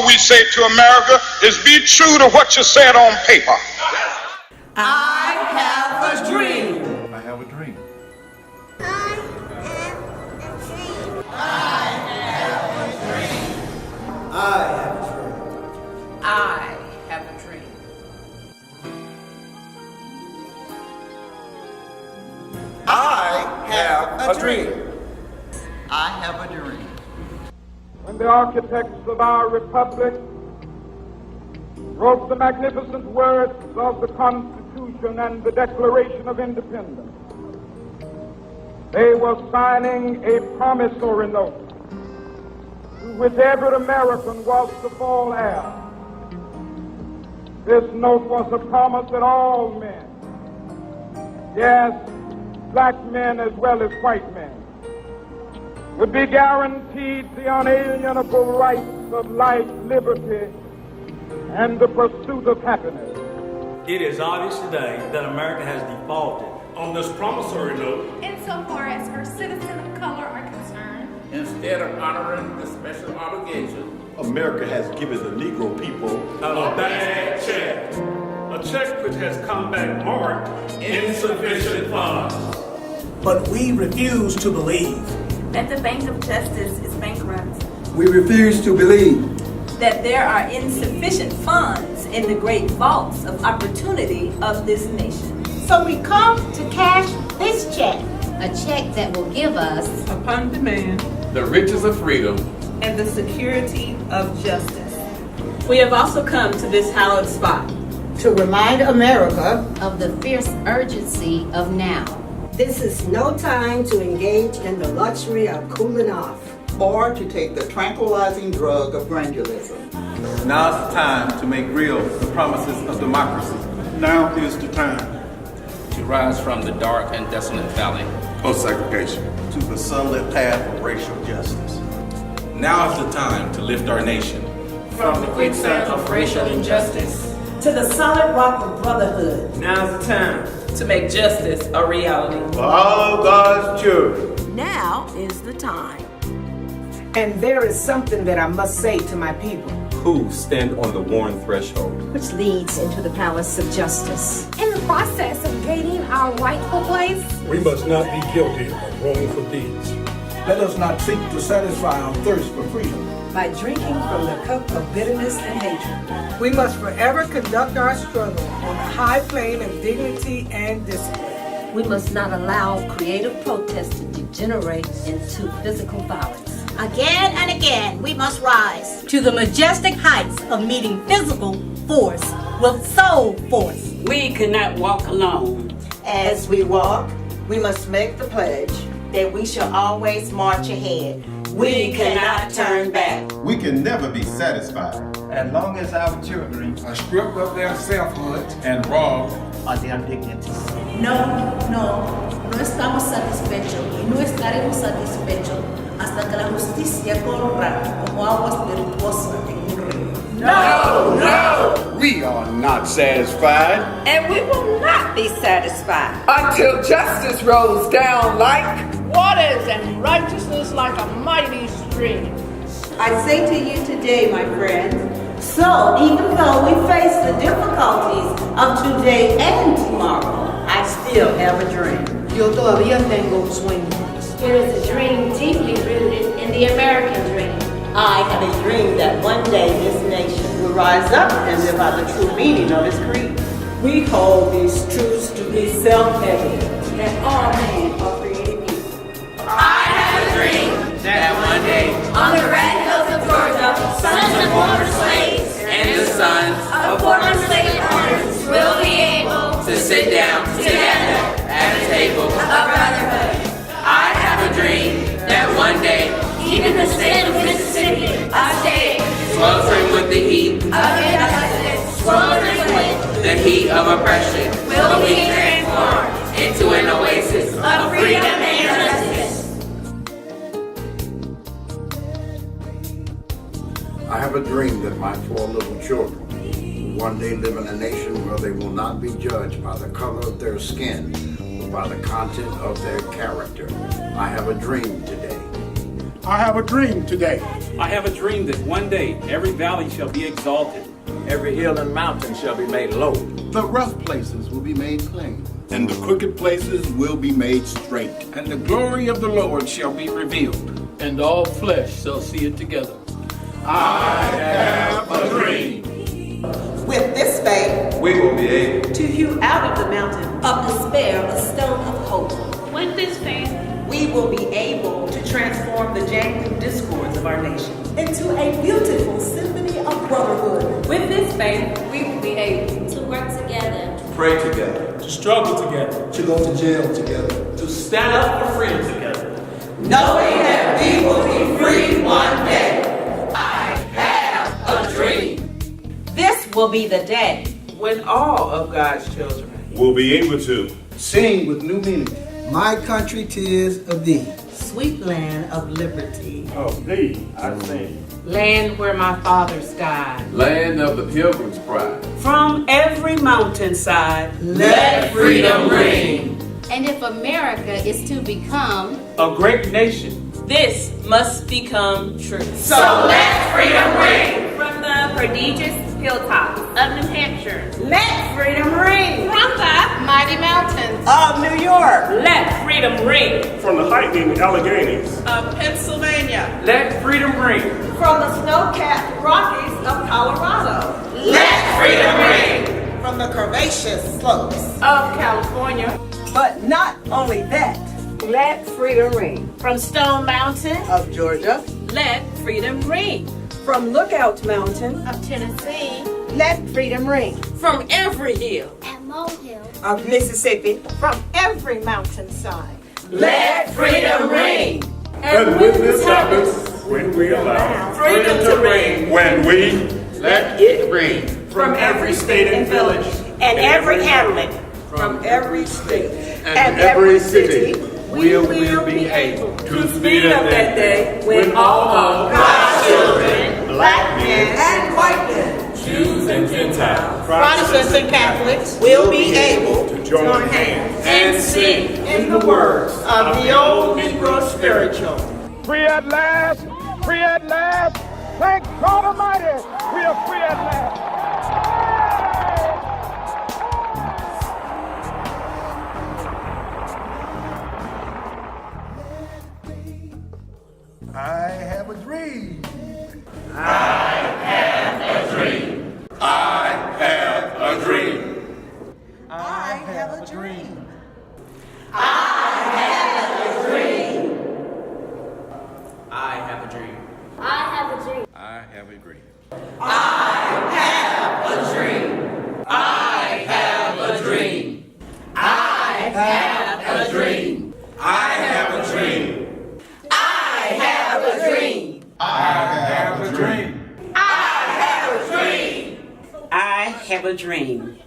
all we say to America is be true to what you said on paper. I have a dream. I have a dream. I have a dream. I have a dream. I have a dream. I have a dream. When the architects of our republic wrote the magnificent words of the Constitution and the Declaration of Independence, they were signing a promissory note to which every American was to fall heir. This note was a promise that all men, yes, black men as well as white men, would be guaranteed the unalienable rights of life, liberty, and the pursuit of happiness. It is obvious today that America has defaulted on this promissory note insofar as her citizens of color are concerned. Instead of honoring the special obligation, America has given the Negro people a bad check. A check which has come back marked insufficient funds. But we refuse to believe That the Bank of Justice is bankrupt. We refuse to believe That there are insufficient funds in the great vaults of opportunity of this nation. So we come to cash this check. A check that will give us, Upon demand, the riches of freedom, and the security of justice. We have also come to this hallowed spot To remind America, of the fierce urgency of now. this is no time to engage in the luxury of cooling off. or to take the tranquilizing drug of grandulism. Now's the time to make real the promises of democracy. Now is the time to rise from the dark and desolate valley Of segregation. to the sunlit path of racial justice. Now is the time to lift our nation from the quicksand of racial injustice. To the solid rock of brotherhood. Now's the time. To make justice a reality. For all God's children. Now is the time. And there is something that I must say to my people, Who stand on the worn threshold. which leads into the palace of justice. In the process of gaining our rightful place, We must not be guilty of wrongful deeds. Let us not seek to satisfy our thirst for freedom By drinking from the cup of bitterness and hatred. We must forever conduct our struggle on a high plane of dignity and discipline. We must not allow creative protest to degenerate into physical violence. Again and again, we must rise to the majestic heights of meeting physical force with soul force. We cannot walk alone. As we walk, we must make the pledge that we shall always march ahead. We cannot turn back. We can never be satisfied. as long as our children are stripped of their selfhood and robbed of their dignity. No estamos satisfechos y no estaremos satisfechos hasta que la justicia corra como agua espirituosa en un río. No! We are not satisfied. And we will not be satisfied Until justice rolls down like waters and righteousness like a mighty stream. I say to you today, my friends, so even though we face the difficulties of today and tomorrow, I still have a dream. Yo todavía tengo un sueño. there is a dream deeply rooted in the American dream. I have a dream that one day this nation will rise up and live out the true meaning of its creed. We hold these truths to be self-evident, That all men are created equal. I have a dream that one day On the red hills of Georgia, sons of former slaves and the sons of former slave owners will be able to sit down together at a table of brotherhood. I have a dream that one day Even the state of Mississippi, a state sweltering with the heat of injustice, sweltering with the heat of oppression will be transformed into an oasis of freedom and justice. I have a dream that my 4 little children will one day live in a nation where they will not be judged by the color of their skin, but by the content of their character. I have a dream today I have a dream today. I have a dream that one day every valley shall be exalted. Every hill and mountain shall be made low. The rough places will be made plain. And the crooked places will be made straight. And the glory of the Lord shall be revealed. And all flesh shall see it together. I have a dream. With this faith, we will be able to hew out of the mountain of despair a stone of hope. With this faith, we will be able to transform the jangling discords of our nation into a beautiful symphony of brotherhood. With this faith, we will be able to work together, to pray together, to struggle together, to go to jail together, to stand up for freedom together, knowing that we will be free one day. I have a dream. This will be the day when all of God's children will be able to sing with new meaning. My country 'tis of thee. Sweet land of liberty. Of thee I sing. Land where my fathers died. land of the pilgrim's pride. From every mountainside, Let freedom ring. And if America is to become a great nation, this must become true. So let freedom ring. From the prodigious hilltops Of New Hampshire. let freedom ring. From the mighty mountains. Of New York. let freedom ring. From the heightening Alleghanies. Of Pennsylvania. let freedom ring. From the snow-capped Rockies of Colorado. Let freedom ring. From the curvaceous slopes Of California. But not only that, let freedom ring. From Stone Mountain. Of Georgia. Let freedom ring. From Lookout Mountain Of Tennessee. let freedom ring. From every hill. And Molehill. Of Mississippi, from every mountainside, Let freedom ring. And when this happens, when we allow freedom to ring. when we Let it ring. from every state and village, and every hamlet, from every state and every city, we will be able To speed up that day when all of God's children, black men And white men. Jews and Gentiles, Protestants and Catholics will be able to join hands and sing in the words of the old Negro spiritual. Free at last, free at last. Thank God Almighty, we are free at last. I have a dream. I have a dream. I have a dream. I have a dream. I have a dream. I have a dream. I have a dream. I have a dream. I have a dream. I have a dream. I have a dream. I have a dream. I have a dream. I have a dream. I have a dream. I have a dream.